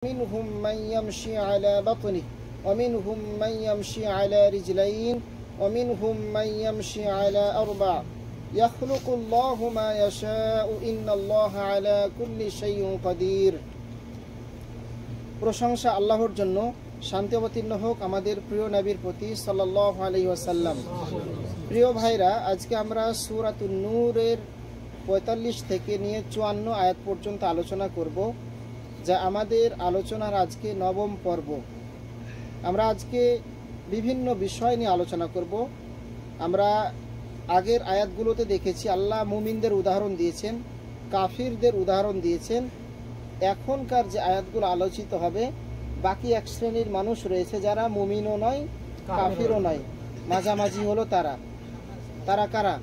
منهم من يمشي على بطنه ومنهم من يمشي على رجلين ومنهم من يمشي على أربع يخلق الله ما يشاء إن الله على كل شيء قدير। প্রশংসা আল্লাহর জন্য, শান্তি অবতীর্ণ হোক আমাদের প্রিয় নবীর প্রতি সাল্লাল্লাহু আলাইহি ওয়াসাল্লাম। প্রিয় ভাইরা, আজকে আমরা সূরাতুন নূরের 45 থেকে নিয়ে 54 আয়াত পর্যন্ত আলোচনা করব, যা আমাদের আলোচনার আজকে নবম পর্ব। আমরা আজকে বিভিন্ন বিষয় নিয়ে আলোচনা করব। আমরা আগের আয়াতগুলোতে দেখেছি আল্লাহ মুমিনদের উদাহরণ দিয়েছেন, কাফিরদের উদাহরণ দিয়েছেন। এখনকার যে আয়াতগুলো আলোচিত হবে, বাকি এক শ্রেণীর মানুষ রয়েছে যারা মুমিনও নয় কাফিরও নয়, মাঝামাঝি হলো তারা। কারা?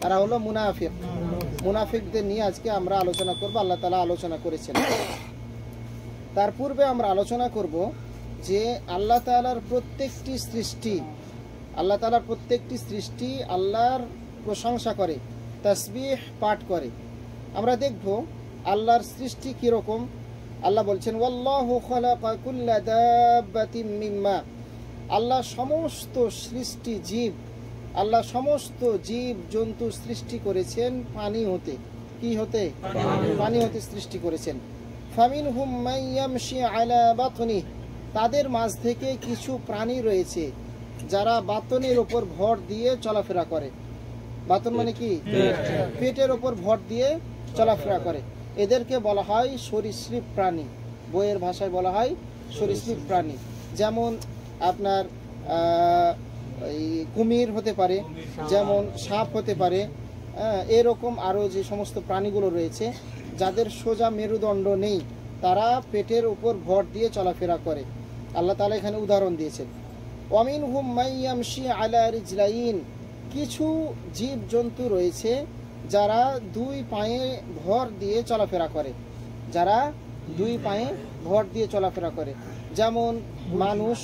তারা হলো মুনাফিক। মুনাফিকদের নিয়ে আজকে আমরা আলোচনা করব। আল্লাহ তাআলা আলোচনা করেছেন। তার পূর্বে আমরা আলোচনা করব যে আল্লাহ তাআলার প্রত্যেকটি সৃষ্টি আল্লাহর প্রশংসা করে, তাসবিহ পাঠ করে। আমরা দেখব আল্লাহর সৃষ্টি কিরকম। আল্লাহ বলছেন ওয়াল্লাহু খালাকা কুল্লা দাব্বাতিন মিম্মা। আল্লাহ সমস্ত জীব জন্তু সৃষ্টি করেছেন পানি হতে। কি হতে? পানি হতে সৃষ্টি করেছেন। ফামিনহুম মান ইয়ামশি আলা বাতনি। তাদের মাঝ থেকে কিছু প্রাণী রয়েছে যারা বাতনের উপর ভর দিয়ে চলাফেরা করে। বাতন মানে কি? পেটের উপর ভর দিয়ে চলাফেরা করে। এদেরকে বলা হয় সরীসৃপ প্রাণী। বইয়ের ভাষায় বলা হয় সরীসৃপ প্রাণী। যেমন আপনার কুমির হতে পারে, যেমন সাপ হতে পারে, এরকম আরও যে সমস্ত প্রাণীগুলো রয়েছে যাদের সোজা মেরুদণ্ড নেই, তারা পেটের উপর ভর দিয়ে চলাফেরা করে। আল্লাহ তাআলা এখানে উদাহরণ দিয়েছেন। ওয়ামিনহুম মান ইয়ামশি আলা রিজলাইন। কিছু জীব জন্তু রয়েছে যারা দুই পায়ে ভর দিয়ে চলাফেরা করে, যেমন মানুষ,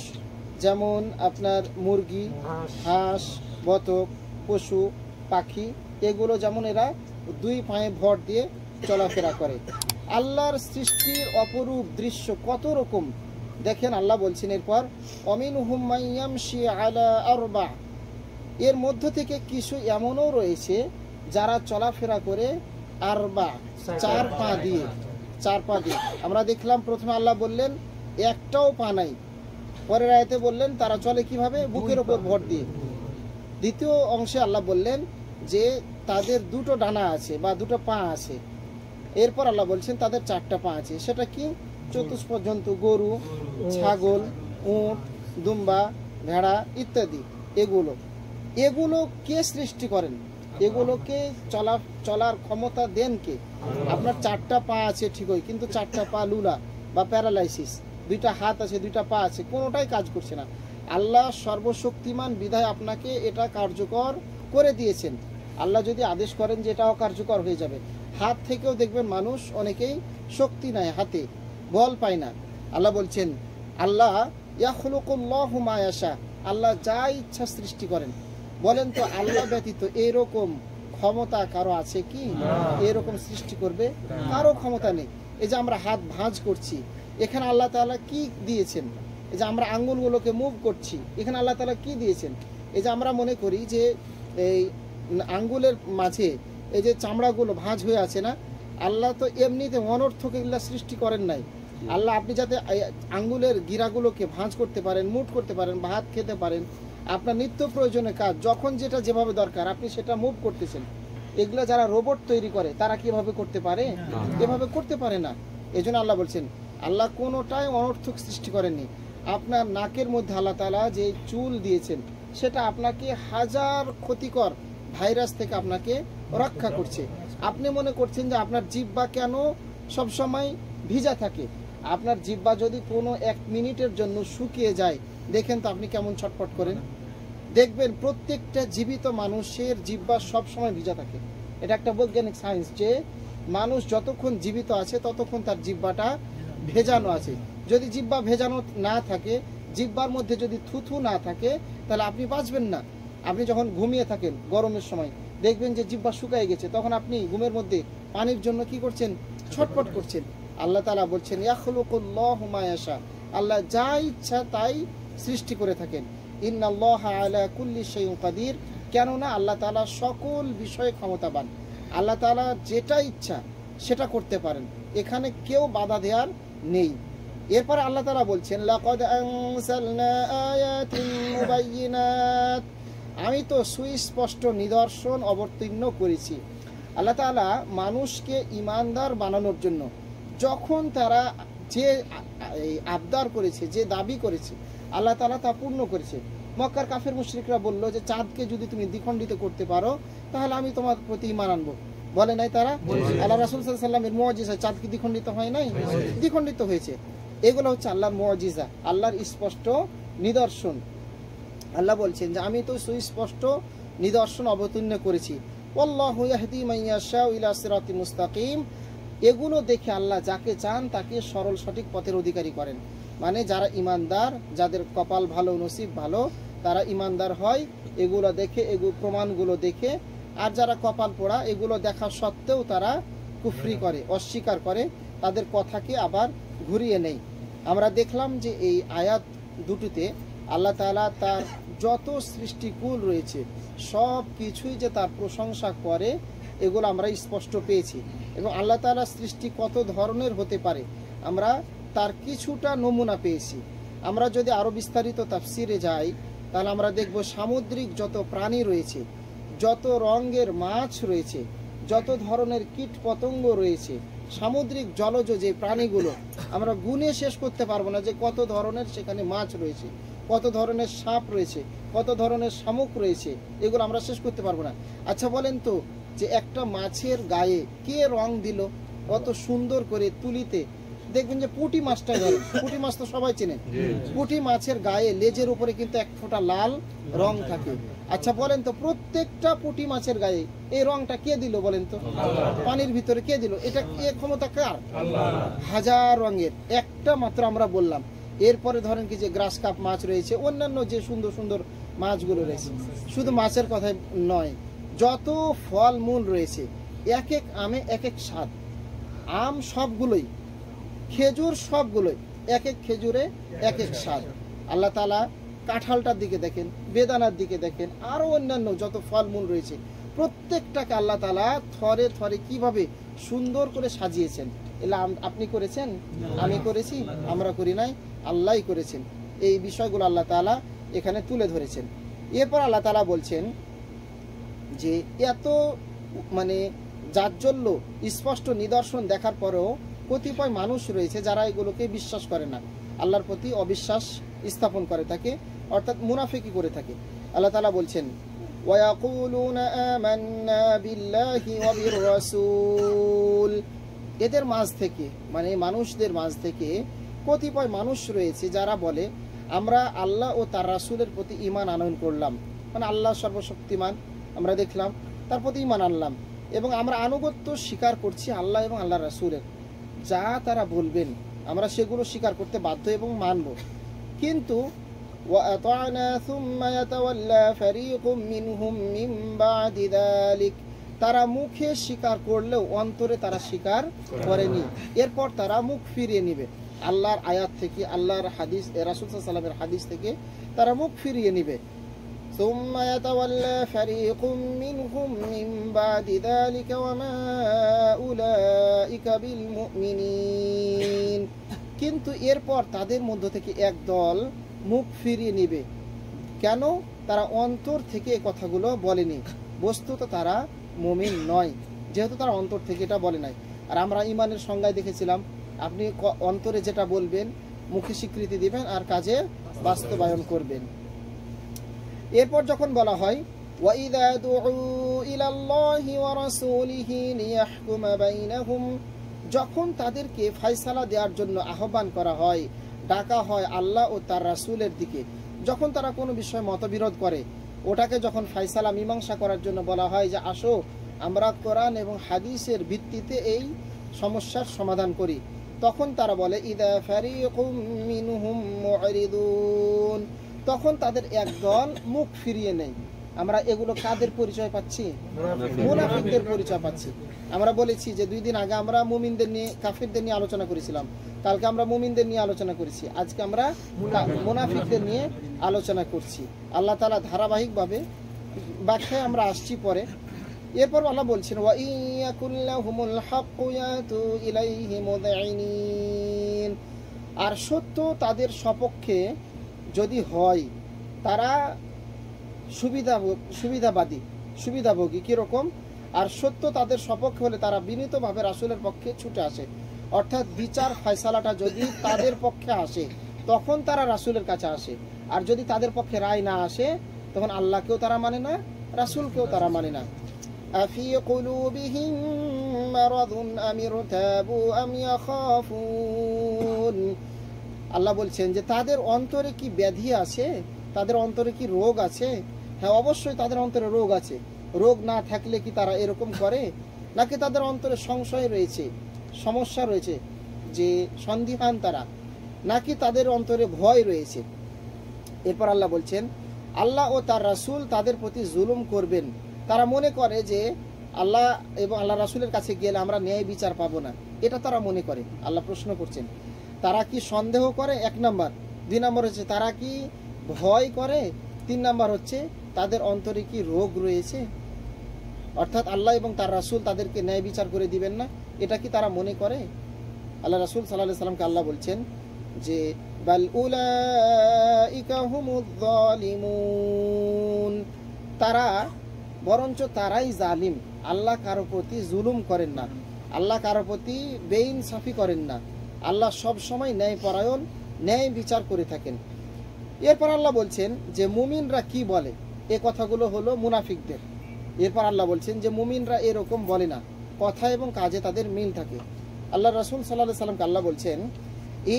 যেমন আপনার মুরগি, হাঁস, বতক, পশু পাখি, এগুলো যেমন এরা দুই পায়ে ভর দিয়ে চলাফেরা করে। আল্লাহর সৃষ্টির অপরূপ দৃশ্য কত রকম দেখেন। আল্লাহ বলছেন এরপর ওয়ামিনহুম মান ইয়ামশি আলা আরবা। এর মধ্য থেকে কিছু এমনও রয়েছে যারা চলাফেরা করে আরবা, চার পা দিয়ে। আমরা দেখলাম প্রথমে আল্লাহ বললেন একটাও পা নাই, পরের আয়াতে বললেন তারা চলে কিভাবে? বুকের উপর ভর দিয়ে। দ্বিতীয় অংশে আল্লাহ বললেন যে তাদের দুটো ডানা আছে বা দুটো পা আছে। এরপর আল্লাহ বলছেন তাদের চারটা পা আছে। সেটা কি? চতুষ্প জন্তু, গরু, ছাগল, উট, দুম্বা, ভেড়া ইত্যাদি। এগুলো কে সৃষ্টি করেন? এগুলোকে চলার ক্ষমতা দেন কে? আপনার চারটা পা আছে ঠিকই, কিন্তু চারটা পা লুলা বা প্যারালাইসিস। দুইটা হাত আছে, দুইটা পা আছে, কোনোটাই কাজ করছে না। আল্লাহ সর্বশক্তিমান বিধায় আপনাকে এটা কার্যকর করে দিয়েছেন। আল্লাহ যদি আদেশ করেন যে এটা অকার্যকর হয়ে যাবে। হাত থেকেও দেখবেন মানুষ অনেকেই শক্তি নাই, হাতে বল পায় না। আল্লাহ বলছেন আল্লাহ ইয়াখলুকুল্লাহু মা ইয়াশা। আল্লাহ যা ইচ্ছা সৃষ্টি করেন। বলেন তো আল্লাহ ব্যতীত এরকম ক্ষমতা কারো আছে কি? এরকম সৃষ্টি করবে কারো ক্ষমতা নেই। এই যে আমরা হাত ভাঁজ করছি, এখানে আল্লাহ তাআলা কি দিয়েছেন? এই যে আমরা আঙ্গুলগুলোকে মুভ করছি, এখানে আল্লাহ তাআলা কি দিয়েছেন? এই যে আমরা মনে করি যে এই আঙ্গুলের মাঝে এই যে চামড়াগুলো ভাঁজ হয়ে আছে না, আল্লাহ তো এমনিতে অনর্থক এগুলা সৃষ্টি করেন নাই। আল্লাহ আপনি যাতে আঙ্গুলের গিরাগুলোকে ভাঁজ করতে পারেন, মুভ করতে পারেন, ভাত খেতে পারেন, আপনার নিত্য প্রয়োজনীয় কাজ যখন যেটা যেভাবে দরকার আপনি সেটা মুভ করতেছেন। এগুলো যারা রোবট তৈরি করে তারা কিভাবে করতে পারে? এভাবে করতে পারে না। এজন্য আল্লাহ বলছেন আল্লাহ কোনোটাই অনর্থক সৃষ্টি করেননি। আপনার নাকের মধ্যে আল্লাহ তাআলা যে চুল দিয়েছেন সেটা আপনাকে হাজার ক্ষতিকর ভাইরাস থেকে আপনাকে রক্ষা করছে। আপনি মনে করছেন যে আপনার জিহ্বা কেন সবসময় ভিজা থাকে? আপনার জিহ্বা যদি কোনো 1 মিনিটের জন্য শুকিয়ে যায়, দেখেন তো আপনি কেমন ছটফট করেন। দেখবেন প্রত্যেকটা জীবিত মানুষের জিহ্বা সবসময় ভিজা থাকে। এটা একটা বৈজ্ঞানিক সায়েন্স যে মানুষ যতক্ষণ জীবিত আছে ততক্ষণ তার জিহ্বাটা ভেজানো আছে। যদি জিহ্বা ভেজানো না থাকে, জিহ্বার মধ্যে যদি থুথু না থাকে, তাহলে আপনি বাঁচবেন না। আপনি যখন ঘুমিয়ে থাকেন গরমের সময়, দেখবেন যে জিহ্বা শুকায় গেছে, তখন আপনি ঘুমের মধ্যে পানির জন্য কি করছেন? ছটফট করছেন। আল্লাহ তাআলা বলছেন ইয়াখলুকুল্লাহু মা ইয়াশা, আল্লাহ যা ইচ্ছা তাই সৃষ্টি করে থাকেন। ইন্নাল্লাহা আলা কুল্লি শাইইন কাদির, কেননা আল্লাহ তাআলা সকল বিষয়ে ক্ষমতাবান। আল্লাহ তাআলা যেটা ইচ্ছা সেটা করতে পারেন, এখানে কেউ বাধা দেওয়ার নেই। এরপরে আল্লাহ তাআলা বলছেন লাকাদ আনসালনা আয়াতিন মুবায়্যিনাত, আমি তো সুস্পষ্ট নিদর্শন অবতীর্ণ করেছি। আল্লাহ তাআলা মানুষকে ঈমানদার বানানোর জন্য যখন তারা যে আবদার করেছে, যে দাবি করেছে, আল্লাহ তাআলা তা পূর্ণ করেছে। মক্কার কাফের মুশরিকরা বলল যে চাঁদকে যদি তুমি দ্বিখণ্ডিত করতে পারো তাহলে আমি তোমার প্রতি ঈমান আনবো, বলে নাই তারা? আল্লাহ রাসূল সাল্লাল্লাহু আলাইহি ওয়াসাল্লামের মুআজিজা চাঁদ কি দ্বিখণ্ডিত হয় নাই? দ্বিখণ্ডিত হয়েছে। এগুলো হচ্ছে আল্লাহর মুআজিজা, আল্লাহর স্পষ্ট নিদর্শন। আল্লাহ বলছেন যে আমি তো সুস্পষ্ট নিদর্শন অবতীর্ণ করেছি। আল্লাহু ইয়াহদি মান ইয়াশাউ ইলা সিরাতিন মুস্তাকিম, এগুলো দেখে আল্লাহ যাকে চান তাকে সরল সঠিক পথের অধিকারী করেন। মানে যারা ঈমানদার, যাদের কপাল ভালো, নসিব ভালো, তারা ঈমানদার হয় এগুলো দেখে, এগুলো প্রমাণগুলো দেখে। আর যারা কপাল পোড়া, এগুলো দেখা সত্ত্বেও তারা কুফরি করে, অস্বীকার করে, তাদের কথাকে আবার ঘুরিয়ে নেয়। আমরা দেখলাম যে এই আয়াত দুটিতে আল্লাহ তাআলা তার যত সৃষ্টিকুল রয়েছে সব কিছুই যে তার প্রশংসা করে, এগুলো আমরা স্পষ্ট পেয়েছি। এবং আল্লাহ তাআলার সৃষ্টি কত ধরনের হতে পারে আমরা তার কিছুটা নমুনা পেয়েছি। আমরা যদি আরও বিস্তারিত তাফসিরে যাই তাহলে আমরা দেখব সামুদ্রিক যত প্রাণী রয়েছে, যত রঙের মাছ রয়েছে, যত ধরনের কীট পতঙ্গ রয়েছে, সামুদ্রিক জলজ যে প্রাণীগুলো আমরা গুণে শেষ করতে পারবো না যে কত ধরনের সেখানে মাছ রয়েছে, কত ধরনের সাপ রয়েছে, কত ধরনের শামুক রয়েছে, এগুলো আমরা শেষ করতে পারবো না। আচ্ছা বলেন তো যে একটা মাছের গায়ে কে রং দিল কত সুন্দর করে তুলিতে? দেখবেন যে পুঁটি মাছটা ধরেন, পুঁটি মাছ তো সবাই চেনেন, পুঁটি মাছের গায়ে লেজের উপরে কিন্তু এক ফোঁটা লাল রং থাকে। আচ্ছা বলেন তো প্রত্যেকটা পুঁটি মাছের গায়ে এই রংটা কে দিল বলেন তো? পানির ভিতরে কে দিল? এটা এ ক্ষমতা কার? হাজার রঙের একটা মাত্র আমরা বললাম। এরপরে ধরেন কি যে গ্রাস কাপ মাছ রয়েছে, অন্যান্য যে সুন্দর সুন্দর মাছগুলো রয়েছে, শুধু মাছের কথাই নয়, যত ফল মূল রয়েছে এক এক আমে এক এক স্বাদ। আম সবগুলোই, খেজুর সবগুলোই, এক এক খেজুরে এক এক স্বাদ। আল্লাহ তাআলা কাঁঠালটার দিকে দেখেন, বেদানার দিকে দেখেন, আরও অন্যান্য যত ফলমূল রয়েছে প্রত্যেকটাকে আল্লাহ তাআলা থরে থরে কিভাবে সুন্দর করে সাজিয়েছেন। এলা আপনি করেছেন? আমি করেছি? আমরা করি নাই, আল্লাহই করেছেন। এই বিষয়গুলো আল্লাহ তাআলা এখানে তুলে ধরেছেন। এরপর আল্লাহ তাআলা বলছেন যে এত মানে জাজ্জল্য স্পষ্ট নিদর্শন দেখার পরেও কতিপয় মানুষ রয়েছে যারা এগুলোকে বিশ্বাস করে না, আল্লাহর প্রতি অবিশ্বাস স্থাপন করে থাকে, অর্থাৎ মুনাফিকি করে থাকে। আল্লাহ তাআলা বলছেন ওয়ায়াকুলুনা আমান্না বিল্লাহি ওয়া বির রাসূল, এদের মাঝ থেকে মানে মানুষদের মাঝ থেকে কতিপয় মানুষ রয়েছে যারা বলে আমরা আল্লাহ ও তার রাসূলের প্রতি ঈমান আনয়ন করলাম, মানে আল্লাহ সর্বশক্তিমান আমরা দেখলাম, তার প্রতি ঈমান আনলাম এবং আমরা আনুগত্য স্বীকার করছি আল্লাহ এবং আল্লাহর রাসূলের। যা তারা বলবেন আমরা সেগুলো স্বীকার করতে বাধ্য এবং মানব। কিন্তু তারা মুখে স্বীকার করলেও অন্তরে তারা স্বীকার করেনি, এরপর তারা মুখ ফিরিয়ে নিবে আল্লাহর আয়াত থেকে, আল্লাহর হাদিস, রাসূল সাল্লাল্লাহু আলাইহি ওয়াসাল্লামের হাদিস থেকে তারা মুখ ফিরিয়ে নিবে। ثم يتولى فريق منهم من بعد ذلك وما أولئك بالمؤمنين, কিন্তু এরপর তাদের মধ্য থেকে এক দল মুখ ফিরিয়ে নিবে। কেন? তারা অন্তর থেকে এই কথাগুলো বলেনি, বস্তুত তারা মুমিন নয়, যেহেতু তারা অন্তর থেকে এটা বলে নাই। আর আমরা ঈমানের সংজ্ঞায় দেখেছিলাম আপনি অন্তরে যেটা বলবেন, মুখে স্বীকৃতি দিবেন আর কাজে বাস্তবায়ন করবেন। এরপর যখন বলা হয় ওয়াইদা দুউ ইলাল্লাহি ওয়া রাসূলিহি লিয়াহকুমা বাইনাহুম, যখন তাদেরকে ফয়সালা দেওয়ার জন্য আহ্বান করা হয়, ডাকা হয় আল্লাহ ও তার রাসূলের দিকে, যখন তারা কোনো বিষয় মতবিরোধ করে, ওটাকে যখন ফয়সালা মীমাংসা করার জন্য বলা হয় যে আসো আমরা কোরআন এবং হাদিসের ভিত্তিতে এই সমস্যার সমাধান করি, তখন তারা বলে ইদা ফারিকুম মিনহুম মুরিদুন, তখন তাদের একদল মুখ ফিরিয়ে নেয়। আমরা এগুলো কাদের পরিচয় পাচ্ছি? মুনাফিকদের পরিচয় পাচ্ছি। আমরা বলেছি যে 2 দিন আগে আমরা মুমিনদের নিয়ে কাফিরদের নিয়ে আলোচনা করেছিলাম, কালকে আমরা মুমিনদের নিয়ে আলোচনা করেছি, আজকে আমরা মুনাফিকদের নিয়ে আলোচনা করছি। আল্লাহ তাআলা ধারাবাহিকভাবে ব্যাখ্যায় আমরা আসছি পরে। এরপর আল্লাহ বলছেন ওয়া ইয়াকুল্লাহুমুল হাক্কু ইয়াতু ইলাইহি মুযঈনিন, আর সত্য তাদের সপক্ষে যদি হয়, তারা সুবিধাভোগী কিরকম? আর সত্য তাদের সপক্ষে হলে তারা বিনীতভাবে রাসূলের পক্ষে ছুটে আসে। অর্থাৎ বিচার ফয়সালাটা যদি তাদের পক্ষে আসে তখন তারা রাসূলের কাছে আসে, আর যদি তাদের পক্ষে রায় না আসে তখন আল্লাহকেও তারা মানে না, রাসূলকেও তারা মানে না। আফি কুলুবিহিম মারাদুন আম ইরতাবু আম ইয়াখাফুন, আল্লাহ বলছেন যে তাদের অন্তরে কি ব্যাধি আছে, তাদের অন্তরে কি রোগ আছে? হ্যাঁ, অবশ্যই তাদের অন্তরে রোগ আছে। রোগ না থাকলে কি তারা এরকম করে? নাকি তাদের অন্তরে সংশয় রয়েছে, সমস্যা রয়েছে যে সন্দিহান তারা, নাকি তাদের অন্তরে ভয় রয়েছে? এরপর আল্লাহ বলছেন আল্লাহ ও তার রাসূল তাদের প্রতি জুলুম করবেন। তারা মনে করে যে আল্লাহ এবং আল্লাহ রাসূলের কাছে গেলে আমরা ন্যায় বিচার পাবো না, এটা তারা মনে করে। আল্লাহ প্রশ্ন করছেন তারা কি সন্দেহ করে? 1 নম্বর। 2 নম্বর হচ্ছে তারা কি ভয় করে? 3 নম্বর হচ্ছে তাদের অন্তরে কি রোগ রয়েছে, অর্থাৎ আল্লাহ এবং তার রাসূল তাদেরকে ন্যায় বিচার করে দিবেন না, এটা কি তারা মনে করে? আল্লাহ রাসূল সাল্লাল্লাহু আলাইহি সাল্লামকে আল্লাহ বলছেন যে বাল উলাইকা হুমুয যালিমুন, তারা বরঞ্চ তারাই জালিম। আল্লাহ কারো প্রতি জুলুম করেন না, আল্লাহ কারো প্রতি বেইনসাফি করেন না, আল্লাহ সব সময় ন্যায়পরায়ণ, ন্যায় বিচার করে থাকেন। এরপর আল্লাহ বলছেন যে মুমিনরা কি বলে, এ কথাগুলো হলো মুনাফিকদের। এরপর আল্লাহ বলছেন যে মুমিনরা এরকম বলে না, কথা এবং কাজে তাদের মিল থাকে। আল্লাহ রাসূল সাল্লাল্লাহু আলাইহি সাল্লামকে আল্লাহ বলছেন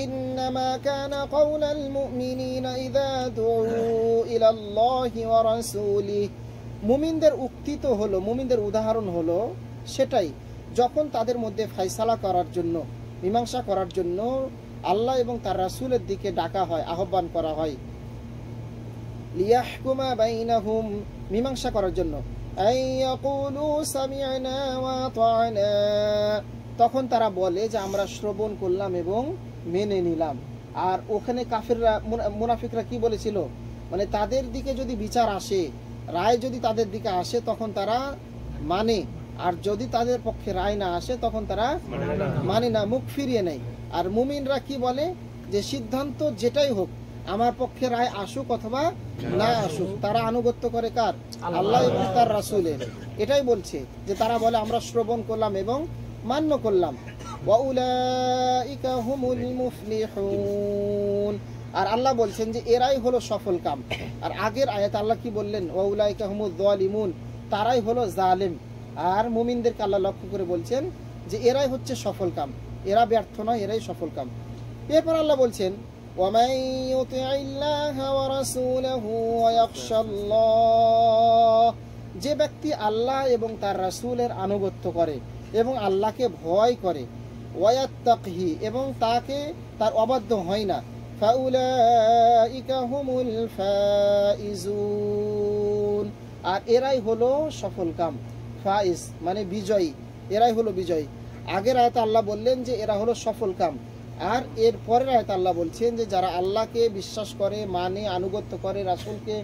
ইন্নামা কানা কাউলাল মুমিনিনা ইযা দুউ ইলাল্লাহি ওয়া রাসূলিহি, মুমিনদের উক্তি তো হলো, মুমিনদের উদাহরণ হলো সেটাই যখন তাদের মধ্যে ফয়সালা করার জন্য, মীমাংসা করার জন্য আল্লাহ এবং তার রাসূলের দিকে ডাকা হয়, আহ্বান করা হয়। লিয়াহকুমা বাইনাহুম, মীমাংসা করার জন্য। আইয়াকুলু সামি'না ওয়া আতা'না, তখন তারা বলে যে আমরা শ্রবণ করলাম এবং মেনে নিলাম। আর ওখানে কাফিররা, মুনাফিকরা কি বলেছিল, মানে তাদের দিকে যদি বিচার আসে, রায় যদি তাদের দিকে আসে তখন তারা মানে, আর যদি তাদের পক্ষে রায় না আসে তখন তারা মানে না, মুখ ফিরিয়ে নেয়। আর মুমিনরা কি বলে যে সিদ্ধান্ত যেটাই হোক, আমার পক্ষে রায় আসুক অথবা না আসুক, তারা আনুগত্য করে কার? আল্লাহ এবং তার রাসূলের। এটাই বলছে যে তারা বলে আমরা শ্রবণ করলাম এবং মান্য করলাম। ওয়া উলাইকা হুমুল মুফলিহুন, আর আল্লাহ বলছেন যে এরাই হলো সফল কাম। আর আগের আয়াত আল্লাহ কি বললেন? ওয়া উলাইকা হুমুয যালিমুন, তারাই হলো জালেম। আর মুমিনদেরকে আল্লাহ লক্ষ্য করে বলছেন যে এরাই হচ্ছে সফল কাম, এরা ব্যর্থ নয়, এরাই সফল কাম। এরপর আল্লাহ বলছেন ওয়ামান ইউতি'ইল্লাহা ওয়া রাসূলাহু ওয়া ইয়াখশাল্লাহ, যে ব্যক্তি আল্লাহ এবং তার রাসূলের আনুগত্য করে এবং আল্লাহকে ভয় করে, ওয়ায়াত্তাকহি, এবং তাকে তার অবাধ্য হয় না, ফাউলাইকা হুমুল ফাইজুন, আর এরাই হলো সফল কাম। ফাইজ মানে বিজয়ী, এরাই হলো বিজয়ী। আগের আয়াতে আল্লাহ বললেন যে এরা হলো সফল কাম, আর এর পরের আয়াতে আল্লাহ বলছেন যে যারা আল্লাহকে বিশ্বাস করে, মানে, আনুগত্য করে, রাসূলকে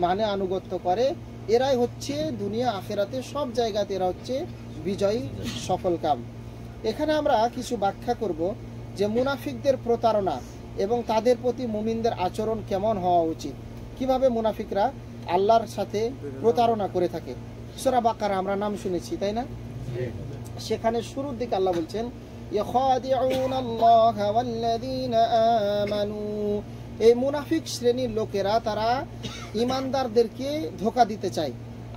মানে, আনুগত্য করে, এরাই হচ্ছে দুনিয়া আখিরাতে সব জায়গাতে এরা হচ্ছে বিজয়ী, সফল কাম। এখানে আমরা কিছু ব্যাখ্যা করব যে মুনাফিকদের প্রতারণা এবং তাদের প্রতি মুমিনদের আচরণ কেমন হওয়া উচিত, কিভাবে মুনাফিকরা আল্লাহর সাথে প্রতারণা করে থাকে। সূরা বাকারা আমরা নাম শুনেছি, তাই না? সেখানে শুরুর দিকে আল্লাহ বলছেন ইয়াখাদিউনাল্লাহা ওয়াল্লাযীনা আমানু, এই মুনাফিক শ্রেণীর লোকেরা তারা ঈমানদারদেরকে ধোঁকা দিতে চায়,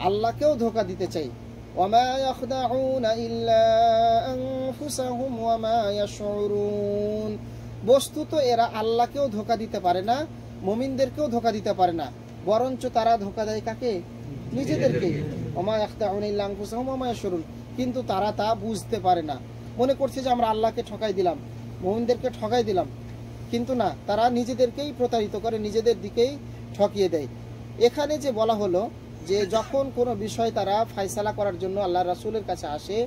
আল্লাহকেও ধোঁকা দিতে চায়। ওয়ামা ইয়াখদাউনা ইল্লা আনফুসাহুম ওয়ামা ইয়াশউরুন, বস্তুত এরা আল্লাহকেও ধোঁকা দিতে পারে না, মুমিনদেরকেও ধোঁকা দিতে পারে না, বরঞ্চ তারা ধোঁকা দেয় কাকে? নিজেদেরকে। ওয়ামা ইয়াখদাউনা ইল্লা আনফুসাহুম ওয়ামা ইয়াশউরুন, কিন্তু তারা তা বুঝতে পারে না, মনে করছে যে আমরা আল্লাহকে ঠকাই দিলাম, মুমিনদেরকে ঠকাই দিলাম, কিন্তু না, তারা নিজেদেরকেই প্রতারিত করে, নিজেদের দিকেই ঠকিয়ে দেয়। এখানে যে বলা হলো যে যখন কোনো বিষয় তারা ফায়সালা করার জন্য আল্লাহ রাসূলের কাছে আসে,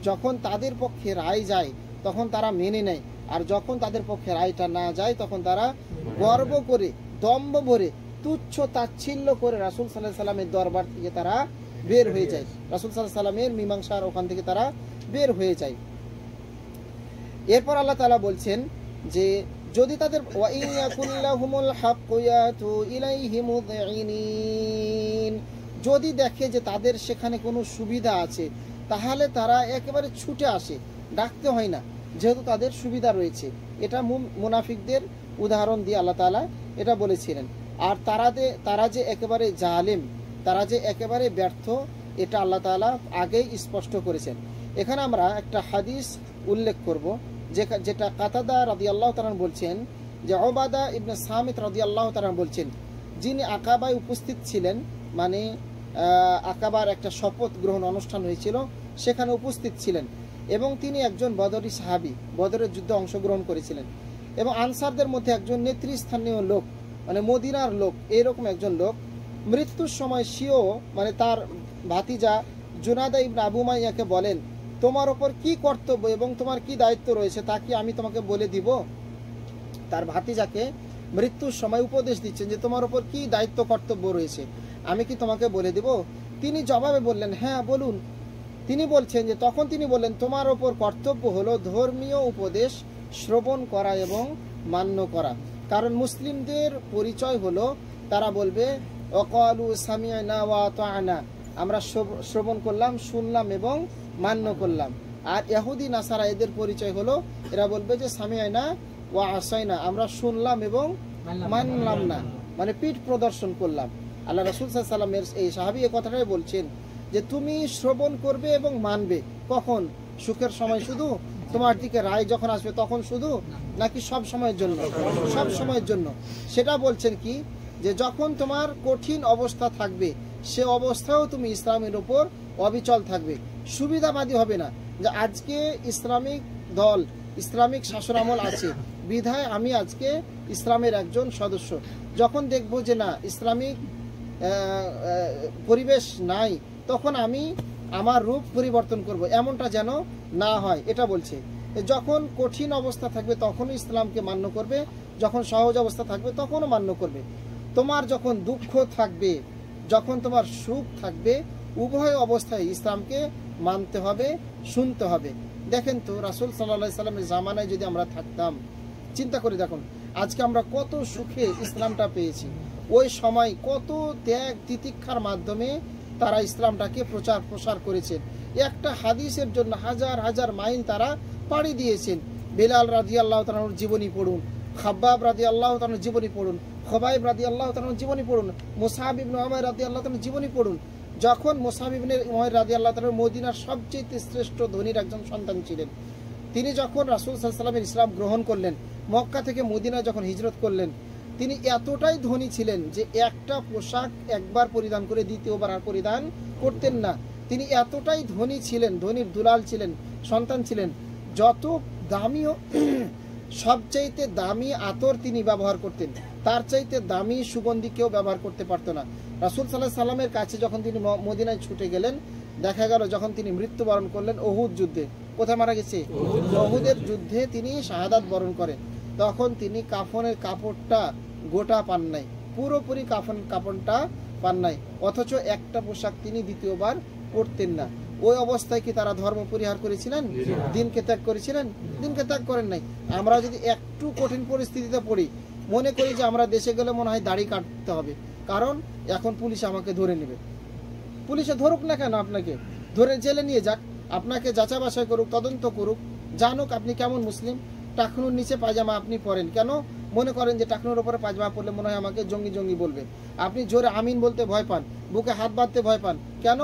যখন তাদের পক্ষে রায় যায় তখন তারা মেনে নেয়, আর যখন তাদের পক্ষে রায়টা না যায় তখন তারা গর্ব করে, দম্ভ ভরে, তুচ্ছ তাচ্ছিল্য করে রাসূল সাল্লাল্লাহু আলাইহি সাল্লামের দরবার থেকে তারা বের হয়ে যায়, রাসূল সাল্লাল্লাহু আলাইহি সাল্লামের মীমাংসার ওখান থেকে তারা বের হয়ে যায়। এরপর আল্লাহ তাআলা বলছেন যে যদি তাদের যদি দেখে যে তাদের সেখানে কোনো সুবিধা আছে তাহলে তারা একেবারে ছুটে আসে, ডাকতে হয় না, যেহেতু তাদের সুবিধা রয়েছে। এটা মুনাফিকদের উদাহরণ দিয়ে আল্লাহ তাআলা এটা বলেছিলেন। আর তারা যে একেবারে জালেম, তারা যে একেবারে ব্যর্থ, এটা আল্লাহ তাআলা আগেই স্পষ্ট করেছেন। এখানে আমরা একটা হাদিস উল্লেখ করব যেটা কাতাদা রাদিয়াল্লাহু তাআলা বলছেন যে উবাদা ইবনে সামিত রাদিয়াল্লাহু তাআলা বলছেন, যিনি আকাবায় উপস্থিত ছিলেন, মানে আকাবার একটা শপথ গ্রহণ অনুষ্ঠান হয়েছিল, সেখানে উপস্থিত ছিলেন, এবং তিনি একজন বদরি সাহাবী, বদরের যুদ্ধে অংশগ্রহণ করেছিলেন, এবং আনসারদের মধ্যে একজন নেতৃস্থানীয় লোক, মানে মদিনার লোক, এইরকম একজন লোক মৃত্যুর সময় সিও, মানে তার ভাতিজা জুনাদা ইবনে আবু মাইয়াকে বলেন, তোমার ওপর কি কর্তব্য এবং তোমার কি দায়িত্ব রয়েছে তা কি আমি তোমাকে বলে দিব? তার ভাতিজাকে মৃত্যুর সময় উপদেশ দিচ্ছেন যে তোমার ওপর কি দায়িত্ব কর্তব্য রয়েছে, আমি কি তোমাকে বলে দিব? তিনি জবাবে বললেন, হ্যাঁ বলুন। তিনি বলছেন যে তখন তিনি বললেন, তোমার ওপর কর্তব্য হলো ধর্মীয় উপদেশ শ্রবণ করা এবং মান্য করা। কারণ মুসলিমদের পরিচয় হলো তারা বলবে ওয়াকালু সামি'না ওয়া আতা'না, আমরা শ্রবণ করলাম, শুনলাম এবং মান্য করলাম। আর ইহুদি নাসারা এদের পরিচয় হলো এরা বলবে যে সামি'না ওয়া আসাইনা, আমরা শুনলাম এবং মানলাম না, মানে পিঠ প্রদর্শন করলাম। আল্লাহ রাসূল সাল্লাল্লাহু আলাইহি ওয়াসাল্লামের এই সাহাবী এই কথাটাই বলছেন যে তুমি শ্রবণ করবে এবং মানবে। কখন? সুখের সময় শুধু, তোমার দিকে রায় যখন আসবে তখন শুধু, নাকি সব সময়ের জন্য? সব সময়ের জন্য। সেটা বলছেন কি যে যখন তোমার কঠিন অবস্থা থাকবে সে অবস্থায়ও তুমি ইসলামের উপর অবিচল থাকবে, সুবিধাবাদী হবে না যে আজকে ইসলামিক দল, ইসলামিক শাসন আমল আছে বিধায় আমি আজকে ইসলামের একজন সদস্য, যখন দেখব যে না ইসলামিক পরিবেশ নাই তখন আমি আমার রূপ পরিবর্তন করব, এমনটা যেন না হয়। এটা বলছে যখন কঠিন অবস্থা থাকবে তখনও ইসলামকে মান্য করবে, যখন সহজ অবস্থা থাকবে তখনও মান্য করবে। তোমার যখন দুঃখ থাকবে, যখন তোমার সুখ থাকবে, উভয় অবস্থায় ইসলামকে মানতে হবে, শুনতে হবে। দেখেন তো রাসূল সাল্লাল্লাহু আলাইহি সাল্লামের জামানায় যদি আমরা থাকতাম, চিন্তা করে দেখুন আজকে আমরা কত সুখে ইসলামটা পেয়েছি। ওই সময় কত ত্যাগ তিতিক্ষার মাধ্যমে তারা ইসলামটাকে প্রচার প্রসার করেছেন। একটা হাদিসের জন্য হাজার হাজার মাইল তারা পাড়ি দিয়েছেন। বেলাল রাদিয়াল্লাহু তাআলার জীবনী পড়ুন, খাব্বাব রাদিয়াল্লাহু তাআলার জীবনী পড়ুন, খবাইব রাদিয়াল্লাহু তাআলার জীবনী পড়ুন, মুসআব ইবনে উমাইর রাদিয়াল্লাহু তাআলার জীবনী পড়ুন। যখন মুসআব ইবনে উমাইর রাদিয়াল্লাহু তাআলা মদিনার সবচেয়ে শ্রেষ্ঠ ধনীর একজন সন্তান ছিলেন, তিনি যখন রাসূল সাল্লাল্লাহু আলাইহি ওয়াসাল্লামের ইসলাম গ্রহণ করলেন, মক্কা থেকে মদিনায় যখন হিজরত করলেন, তিনি এতটাই ধনী ছিলেন যে একটা পোশাক একবার পরিধান করে দ্বিতীয়বার আর পরিধান করতেন না। তিনি এতটাই ধনী ছিলেন, ধনীর দুলাল ছিলেন, সন্তান ছিলেন, যত দামিও সবচাইতে দামি আতর তিনি ব্যবহার করতেন, তার চাইতে দামি সুগন্ধি কেউ ব্যবহার করতে পারতো না। রাসূল সাল্লাল্লাহু আলাইহি সাল্লামের কাছে যখন তিনি মদিনায় ছুটে গেলেন, দেখা গেল যখন তিনি মৃত্যুবরণ করলেন উহুদ যুদ্ধে, কোথায় মারা গেছে? উহুদের যুদ্ধে তিনি শাহাদাত বরণ করেন। তখন তিনি কাফনের কাপড়টা গোটা পান নাই, পুরোপুরি কাফনটা পান নাই, অথচ একটা পোশাক তিনি দ্বিতীয়বার পরতেন না। ওই অবস্থায় কি তারা ধর্ম পরিহার করেছিলেন? দিনকে ত্যাগ করেছিলেন? দিনকে ত্যাগ করেন নাই। আমরা যদি একটু কঠিন পরিস্থিতিতে পড়ি, মনে করি যে আমরা দেশে গেলে মনে হয় দাড়ি কাটতে হবে, কারণ এখন পুলিশ আমাকে ধরে নেবে। পুলিশে ধরুক না কেন, আপনাকে ধরে জেলে নিয়ে যাক, আপনাকে যাচাই বাছাই করুক, তদন্ত করুক, জানুক আপনি কেমন মুসলিম। টাকনুর নিচে পায়জামা আপনি পরেন কেন? মনে করেন যে টাকনুর উপরে পায়জামা পরলে মনে হয় আমাকে জঙ্গি জঙ্গি বলবে। আপনি জোরে আমিন বলতে ভয় পান, বুকে হাত বাঁধতে ভয় পান কেন?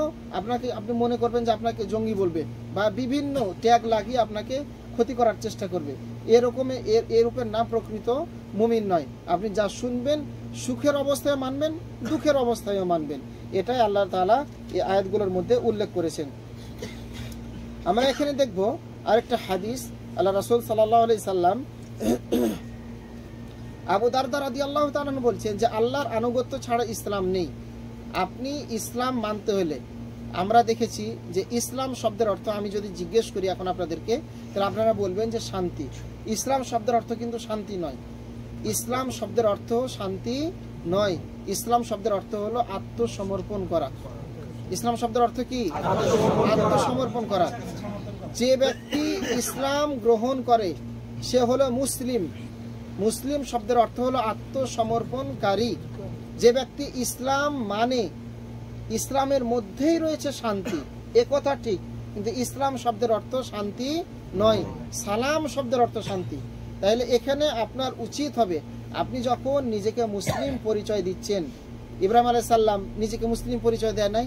আপনি মনে করবেন যে আপনাকে জঙ্গি বলবে, বা বিভিন্ন ট্যাগ লাগিয়ে আপনাকে ক্ষতি করার চেষ্টা করবে। এরকমের নাম প্রকৃত মুমিন নয়। আপনি যা শুনবেন সুখের অবস্থায় মানবেন, দুঃখের অবস্থায়ও মানবেন। এটাই আল্লাহ তাআলা এই আয়াতগুলোর মধ্যে উল্লেখ করেছেন। আমরা এখানে দেখব আরেকটা হাদিস। আল্লাহ রাসূল সাল্লাল্লাহু আলাইহি সাল্লাম আবু দারদা রাদিয়াল্লাহু তাআলা বলছেন যে আল্লাহর আনুগত্য ছাড়া ইসলাম নেই। আপনি ইসলাম মানতে হলে আমরা দেখেছি যে ইসলাম শব্দের অর্থ আমি যদি জিজ্ঞেস করি এখন আপনাদেরকে, তাহলে আপনারা বলবেন যে শান্তি। ইসলাম শব্দের অর্থ কিন্তু শান্তি নয়। ইসলাম শব্দের অর্থ শান্তি নয়। ইসলাম শব্দের অর্থ হলো আত্মসমর্পণ করা। ইসলাম শব্দের অর্থ কি? আত্মসমর্পণ করা। যে ব্যক্তি ইসলাম গ্রহণ করে সে হলো মুসলিম। মুসলিম শব্দের অর্থ হলো আত্মসমর্পণকারী। যে ব্যক্তি ইসলাম মানে, ইসলামের মধ্যেই রয়েছে শান্তি, এ কথা ঠিক, কিন্তু ইসলাম শব্দের অর্থ শান্তি নয়। সালাম শব্দের অর্থ শান্তি। তাহলে এখানে আপনার উচিত হবে, আপনি যখন নিজেকে মুসলিম পরিচয় দিচ্ছেন, ইব্রাহিম আলাইহিস সালাম নিজেকে মুসলিম পরিচয় দেয় নাই?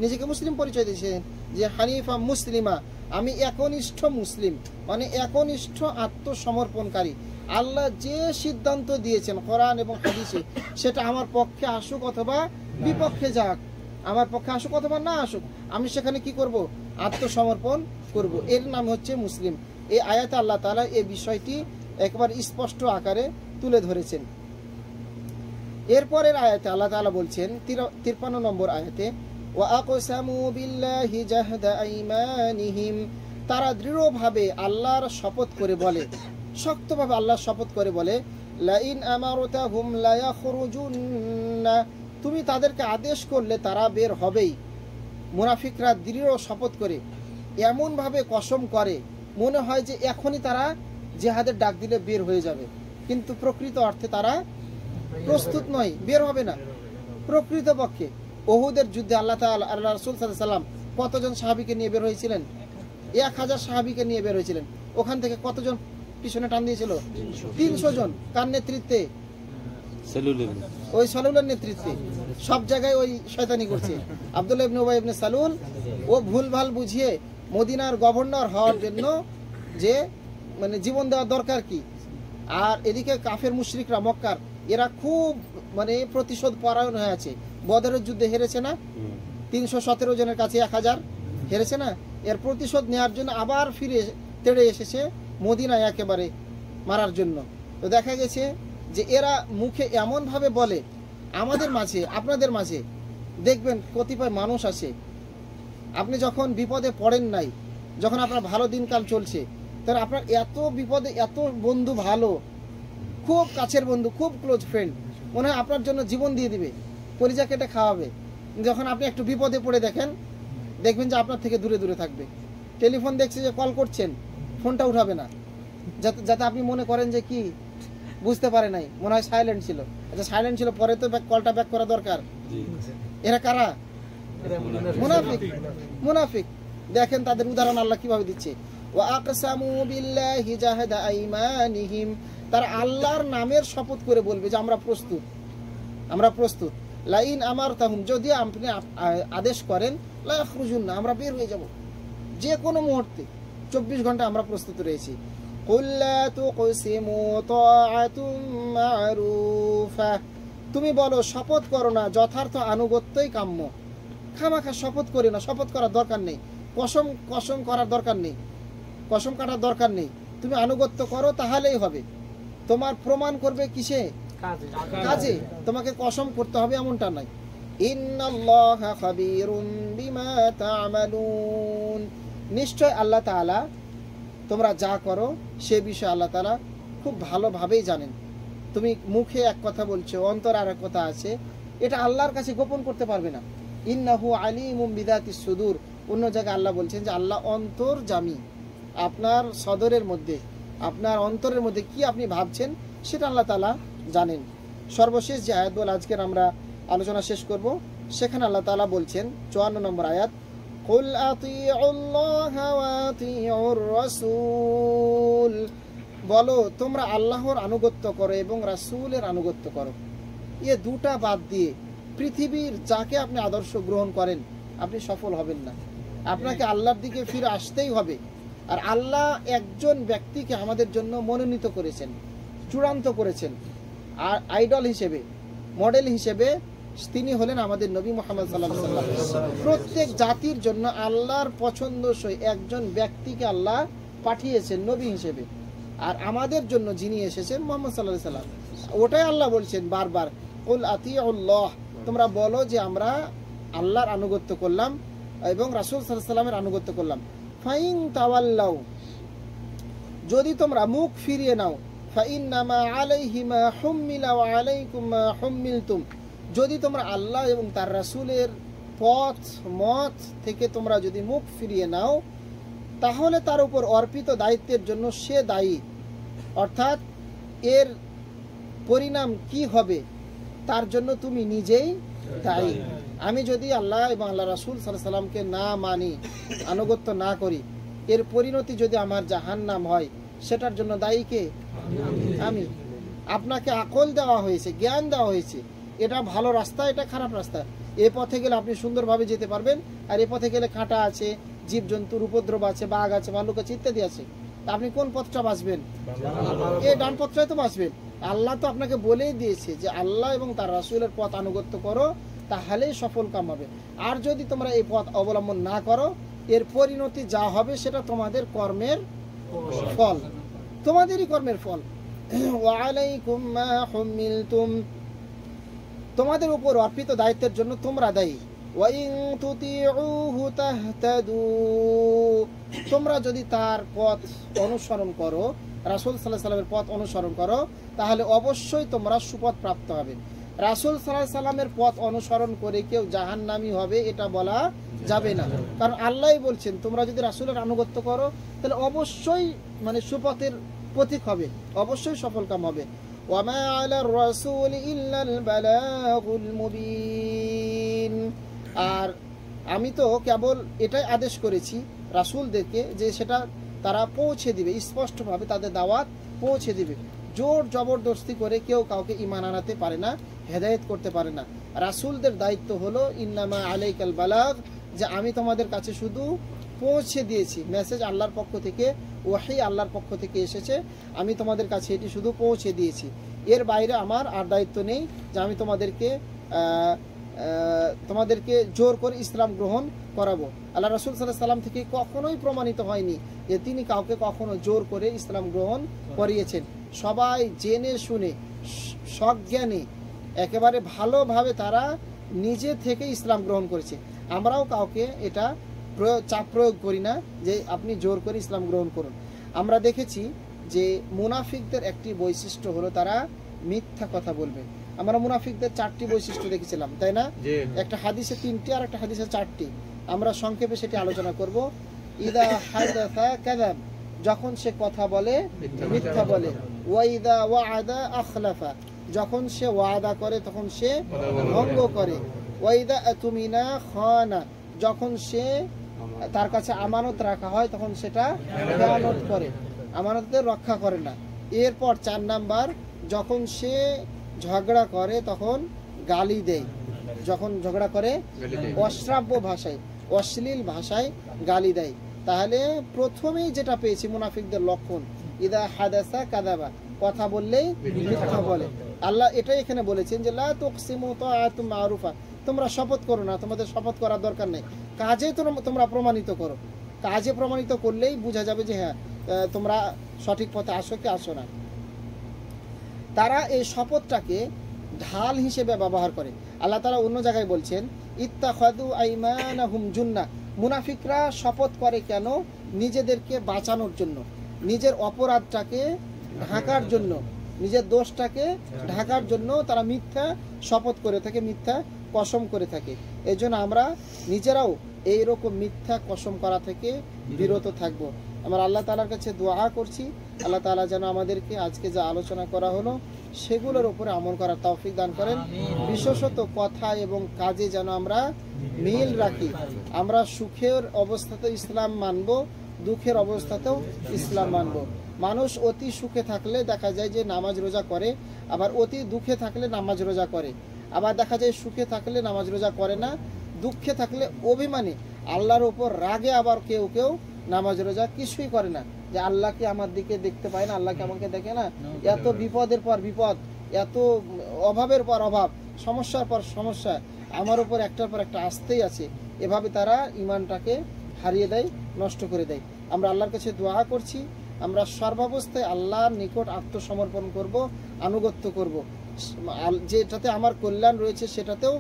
নিজেকে মুসলিম পরিচয় দিয়েছেন যে হানিফা মুসলিমা, আমি একনিষ্ঠ মুসলিম, মানে একনিষ্ঠ আত্মসমর্পণকারী। আল্লাহ যে সিদ্ধান্ত দিয়েছেন কোরআন এবং হাদিসে, সেটা আমার পক্ষে আসুক অথবা বিপক্ষে যাক, আমার পক্ষে আসুক অথবা না আসুক, আমি সেখানে কি করব? আত্মসমর্পণ করব। এর নাম হচ্ছে মুসলিম। এই আয়াতে আল্লাহ তাআলা এই বিষয়টি একবার স্পষ্ট আকারে তুলে ধরেছেন। এরপরের আয়াতে আল্লাহ তাআলা বলছেন 53 নম্বর আয়াতে, ওয়া আকসামু বিল্লাহি জাহদা আইমানিহিম, তারা দৃঢ়ভাবে আল্লাহর শপথ করে বলে, শক্তভাবে আল্লাহর শপথ করে বলে, লাইন আমারতাহুম লা ইয়াখরুজুন্না, তুমি তাদেরকে আদেশ করলে তারা বের হবেই। মুনাফিকরা দৃঢ় শপথ করে এমন ভাবে কসম করে মনে হয় যে এখনই তারা জিহাদের ডাক দিলে বের হয়ে যাবে, কিন্তু প্রকৃত অর্থে তারা প্রস্তুত নয়, বের হবে না। প্রকৃতপক্ষে উহুদের যুদ্ধে আল্লাহ রাসূল সাল্লাল্লাহু আলাইহি সাল্লাম কতজন সাহাবীকে নিয়ে বের হয়েছিলেন? 1000 সাহাবীকে নিয়ে বের হয়েছিলেন। ওখান থেকে কতজন পিছনে টান দিয়েছিল? 300 জন। কার নেতৃত্বে? ওই সালুলের নেতৃত্বে। সব জায়গায় ওই শয়তানি করছে। আব্দুল্লাহ ইবনে উবাই ইবনে সালুল ও ভুলভাল বুঝিয়ে মদিনার গভর্নর হওয়ার জন্য যে মানে জীবন দেওয়া দরকার কি, আর এদিকে কাফের মুশরিকরা মক্কার, এরা খুব মানে প্রতিশোধ পরায়ণ হয়ে আছে। বদরের যুদ্ধে হেরেছে না? 317 জনের কাছে 1000 হেরেছে না? এর প্রতিশোধ নেওয়ার জন্য আবার ফিরে তেড়ে এসেছে মদিনায় একেবারে মারার জন্য। তো দেখা গেছে যে এরা মুখে এমন ভাবে বলে, আমাদের মাঝে আপনাদের মাঝে দেখবেন কতিপয় মানুষ আছে, আপনি যখন বিপদে পড়েন নাই, যখন আপনার ভালো দিনকাল চলছে, তাহলে আপনার এত বিপদে এত বন্ধু ভালো, খুব কাছের বন্ধু, খুব ক্লোজ ফ্রেন্ড, মনে হয় আপনার জন্য জীবন দিয়ে দিবে, কলিজা কেটে খাওয়াবে। যখন আপনি একটু বিপদে পড়ে দেখবেন যে আপনার থেকে দূরে দূরে থাকবে। টেলিফোন দেখছে যে কল করছেন, ফোনটা উঠাবে না, যাতে আপনি মনে করেন যে কি বুঝতে পারে নাই, মনে হয় সাইলেন্ট ছিল। আচ্ছা সাইলেন্ট ছিল, পরে তো কলটা ব্যাক করা দরকার। এরা কারা? মুনাফিক। মুনাফিক। দেখেন তাদের উদাহরণ আল্লাহ কিভাবে দিচ্ছে। ওয়া আকসামু বিল্লাহি জাহদা আইমানিহিম, তারা আল্লাহর নামের শপথ করে বলবে যে আমরা প্রস্তুত, আমরা প্রস্তুত। লাইন আমারতাহুম, যদি আপনি আদেশ করেন, লা ইয়াখরুজুন্না, আমরা বের হয়ে যাব যে কোনো মুহূর্তে, 24 ঘন্টা আমরা প্রস্তুত রয়েছি। কুল লা তুকসিমু তাআতুম মা'রুফা, তুমি বলো শপথ করো না, যথার্থ আনুগত্যই কাম্য। খামাখা শপথ করি না, শপথ করার দরকার নেই, কসম করার দরকার নেই, কসম কাটার দরকার নেই। তুমি আনুগত্য করো তাহলেই হবে। তোমার প্রমাণ করবে কিসে? কাজে। তোমাকে কসম করতে হবে এমনটা নাই। ইন্নাল্লাহা খাবীরুম বিমা তা'মালুন, নিশ্চয় আল্লাহ তাআলা তোমরা যা করো সে বিষয়ে আল্লাহ তাআলা খুব ভালোভাবেই জানেন। তুমি মুখে এক কথা বলছো, অন্তর আর এক কথা আছে, এটা আল্লাহর কাছে গোপন করতে পারবে না। ইন্নাহু আলিমুম বিযাতিস সুদূর, অন্য জায়গায় আল্লাহ বলছেন যে আল্লাহ অন্তর্যামী, আপনার সদরের মধ্যে, আপনার অন্তরের মধ্যে কি আপনি ভাবছেন সেটা আল্লাহ তাআলা জানেন। সর্বশেষ যে আয়াত বলে আজকের আমরা আলোচনা শেষ করব, সেখানে আল্লাহ তাআলা বলছেন 54 নম্বর আয়াত, কুল আতিউল্লাহা ওয়া আতিউর রাসূল, বলো তোমরা আল্লাহর আনুগত্য করো এবং রাসূলের আনুগত্য করো। এ দুটা বাদ দিয়ে পৃথিবীর যাকে আপনি আদর্শ গ্রহণ করেন আপনি সফল হবেন না। আপনাকে আল্লাহর দিকে ফিরে আসতেই হবে। আর আল্লাহ একজন ব্যক্তিকে আমাদের জন্য মনোনীত করেছেন, চূড়ান্ত করেছেন, আর আইডল হিসেবে, মডেল হিসেবে তিনি হলেন আমাদের নবী মুহাম্মদ সাল্লাল্লাহু আলাইহি ওয়াসাল্লাম। প্রত্যেক জাতির জন্য আল্লাহর পছন্দসই একজন ব্যক্তিকে আল্লাহ পাঠিয়েছেন নবী হিসেবে, আর আমাদের জন্য যিনি এসেছেন মুহাম্মদ সাল্লাল্লাহু আলাইহি ওয়াসাল্লাম। ওটাই আল্লাহ বলছেন বারবার, কুল আতিউল্লাহ, তোমরা বলো যে আমরা আল্লাহর আনুগত্য করলাম এবং রাসূল সাল্লাল্লাহু আলাইহি ওয়াসাল্লামের আনুগত্য করলাম। ফাইন তাওয়াল্লাউ, যদি তোমরা মুখ ফিরিয়ে নাও, ফাইন্নামা আলাইহি মা হুম্মিলা ওয়া আলাইকুম মা হুম্মিলতুম, যদি তোমরা আল্লাহ এবং তার রাসূলের পথ মত থেকে তোমরা যদি মুখ ফিরিয়ে নাও, তাহলে তার উপর অর্পিত দায়িত্বের জন্য সে দায়ী, অর্থাৎ এর পরিণাম কি হবে তার জন্য তুমি নিজেই দায়ী। আমি যদি আল্লাহ এবং আল্লাহ রাসূল সাল্লাল্লাহু আলাইহি ওয়াসাল্লামকে না মানি, আনুগত্য না করি, এর পরিণতি যদি আমার জাহান্নাম হয়, সেটার জন্য দায়ী কে? আমি। আপনাকে আকল দেওয়া হয়েছে, জ্ঞান দেওয়া হয়েছে, এটা ভালো রাস্তা, এটা খারাপ রাস্তা, এ পথে গেলে আপনি সুন্দরভাবে যেতে পারবেন, আর এ পথে গেলে কাঁটা আছে, জীবজন্তুর উপদ্রব আছে, বাঘ আছে, ভালুক আছে, ইত্যাদি আছে। আপনি কোন পথটা বাঁচবেন? এই ডান পথটাই তো বাঁচবেন। আল্লাহ তো আপনাকে বলেই দিয়েছে যে আল্লাহ এবং তার রাসূলের পথ আনুগত্য করো, তাহলেই সফল কাম হবে। আর যদি তোমরা এই পথ অবলম্বন না করো, এর পরিণতি যা হবে সেটা তোমাদের কর্মের ফল, তোমাদেরই কর্মের ফল। ওয়া আলাইকুম মা হুম্মিলতুম, তোমাদের উপর অর্পিত দায়িত্বের জন্য তোমরা দায়ী। ওয়া ইন তুতিউহু তাহতাদু, তোমরা যদি তার পথ অনুসরণ করো, রাসূল সাল্লাল্লাহু আলাইহি ওয়াসাল্লামের পথ অনুসরণ করো, তাহলে অবশ্যই তোমরা সুপথ প্রাপ্ত হবে। রাসূল সাল্লাল্লাহু আলাইহি ওয়াসাল্লামের পথ অনুসরণ করে কেউ জাহান্নামী হবে এটা বলা যাবে না, কারণ আল্লাহই বলছেন তোমরা যদি রাসূলের আনুগত্য করো তাহলে অবশ্যই মানে সুপথের প্রতীক হবে, অবশ্যই সফল কাম হবে। ওয়ামা আলার রাসূল ইল্লাল বালাগুল মুবিন, আর আমি তো কেবল এটাই আদেশ করেছি রাসূলদেরকে যে সেটা তারা পৌঁছে দিবে, স্পষ্টভাবে তাদের দাওয়াত পৌঁছে দিবে। জোর জবরদস্তি করে কেউ কাউকে ঈমান আনাতে পারে না, হেদায়েত করতে পারে না। রাসূলদের দায়িত্ব হলো ইন্নামা আলাইকাল বালাগ, যে আমি তোমাদের কাছে শুধু পৌঁছে দিয়েছি, মেসেজ আল্লাহর পক্ষ থেকে, ওয়াহি আল্লাহর পক্ষ থেকে এসেছে, আমি তোমাদের কাছে এটি শুধু পৌঁছে দিয়েছি। এর বাইরে আমার আর দায়িত্ব নেই যে আমি তোমাদেরকে জোর করে ইসলাম গ্রহণ করাবো। আল্লাহ রাসূল সাল্লাল্লাহু আলাইহি ওয়াসাল্লাম থেকে কখনোই প্রমাণিত হয়নি যে তিনি কাউকে কখনো জোর করে ইসলাম গ্রহণ করিয়েছেন। সবাই জেনে শুনে সজ্ঞানে একেবারে ভালোভাবে তারা নিজে থেকে ইসলাম গ্রহণ করেছে। আমরাও কাউকে এটা চাপ প্রয়োগ করি না যে আপনি জোর করে ইসলাম গ্রহণ করুন। আমরা দেখেছি যে মুনাফিকদের একটি বৈশিষ্ট্য হলো তারা মিথ্যা কথা বলবে। আমরা মুনাফিকদের 4টি বৈশিষ্ট্য দেখেছিলাম, তাই না? একটা হাদিসে 3টি আর একটা হাদিসে 4টি। আমরা সংক্ষেপে সেটি আলোচনা করব। ইদা হাদাসা কাযাব, যখন সে কথা বলে মিথ্যা বলে। ওয়া ইদা ওয়াআদা আখলাফা, যখন সে ওয়াদা করে তখন সে ভঙ্গ করে। ওয়া ইদা আতুমিনা খানা, যখন সে তার কাছে আমানত রাখা হয় তখন সেটা খেয়ানত করে, আমানতের রক্ষা করে না। এরপর 4 নাম্বার, যখন সে ঝগড়া করে তখন গালি দেয়, যখন ঝগড়া করে অশ্রাব্য ভাষায়, অশ্লীল ভাষায় গালি দেয়। তাহলে প্রথমেই যেটা পেয়েছি মুনাফিকদের লক্ষণ, ইদা হাদাসা কাযাবা, কথা বললেই মিথ্যা বলে। আল্লাহ এটাই এখানে বলেছেন যে লা তুকসিমু তাআতুম মারুফা, তোমরা শপথ করো না, তোমাদের শপথ করার দরকার নেই, কাজে তোমরা প্রমাণিত করো। কাজে প্রমাণিত করলেই বোঝা যাবে যে হ্যাঁ তোমরা সঠিক পথে আসো কি আসো না। তারা এই শপথটাকে ঢাল হিসেবে ব্যবহার করে। আল্লাহ তাআলা অন্য জায়গায় বলছেন ইত্তাখাযু আইমানাহুম জুন্নাহ, মুনাফিকরা শপথ করে কেন? নিজেদেরকে বাঁচানোর জন্য, নিজের অপরাধটাকে ঢাকার জন্য, নিজের দোষটাকে ঢাকার জন্য তারা মিথ্যা শপথ করে থাকে, মিথ্যা কসম করে থাকে। এই জন্য আমরা নিজেরাও এইরকম মিথ্যা কসম করা থেকে বিরত থাকব। আমরা আল্লাহ তাআলার কাছে দোয়া করছি, আল্লাহ তাআলা যেন আমাদেরকে আজকে যা আলোচনা করা হলো সেগুলোর উপরে আমল করার তৌফিক দান করেন। বিশেষত কথা এবং কাজে যেন আমরা মিল রাখি। আমরা সুখের অবস্থাতেও ইসলাম মানব, দুঃখের অবস্থাতেও ইসলাম মানব। মানুষ অতি সুখে থাকলে দেখা যায় যে নামাজ রোজা করে, আবার অতি দুঃখে থাকলে নামাজ রোজা করে, আবার দেখা যায় সুখে থাকলে নামাজ রোজা করে না, দুঃখে থাকলে অভিমানী, আল্লাহর উপর রাগে আবার কেউ কেউ নামাজ রোজা কিছুই করে না, যে আল্লাহ কি আমার দিকে দেখতে পায় না, আল্লাহ কি আমাকে দেখে না। এত বিপদের পর বিপদ, এত অভাবের পর অভাব, সমস্যার পর সমস্যা আমার উপর একটার পর একটা আসতেই আছে। এভাবে তারা ইমানটাকে হারিয়ে দেয়, নষ্ট করে দেয়। আমরা আল্লাহর কাছে দোয়া করছি, আমরা সর্বাবস্থায় আল্লাহর নিকট আত্মসমর্পণ করব, আনুগত্য করব, যেটাতে আমার কল্যাণ রয়েছে সেটাতেও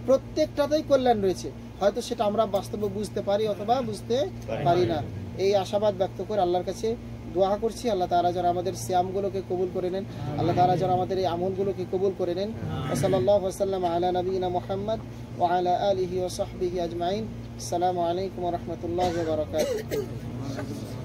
প্রত্যেকটাতেই কল্যাণ রয়েছে। হয়তো সেটা আমরা বাস্তবে বুঝতে পারি অথবা বুঝতে পারি না। এই আশাবাদ ব্যক্ত করে আল্লাহর কাছে দোয়া করছি, আল্লাহ তাআলা যেন আমাদের সিয়ামগুলোকে কবুল করে নেন, আল্লাহ তাআলা যেন আমাদের এই আমলগুলোকে কবুল করে নেন। সাল্লাল্লাহু আলাইহি ওয়াসাল্লাম আলা নবিয়িনা মুহাম্মদ ওয়া আলা আলিহি ওয়া সাহবিহি আজমাইন। আসসালামু আলাইকুম ওয়া রাহমাতুল্লাহি ওয়া বারাকাতুহু।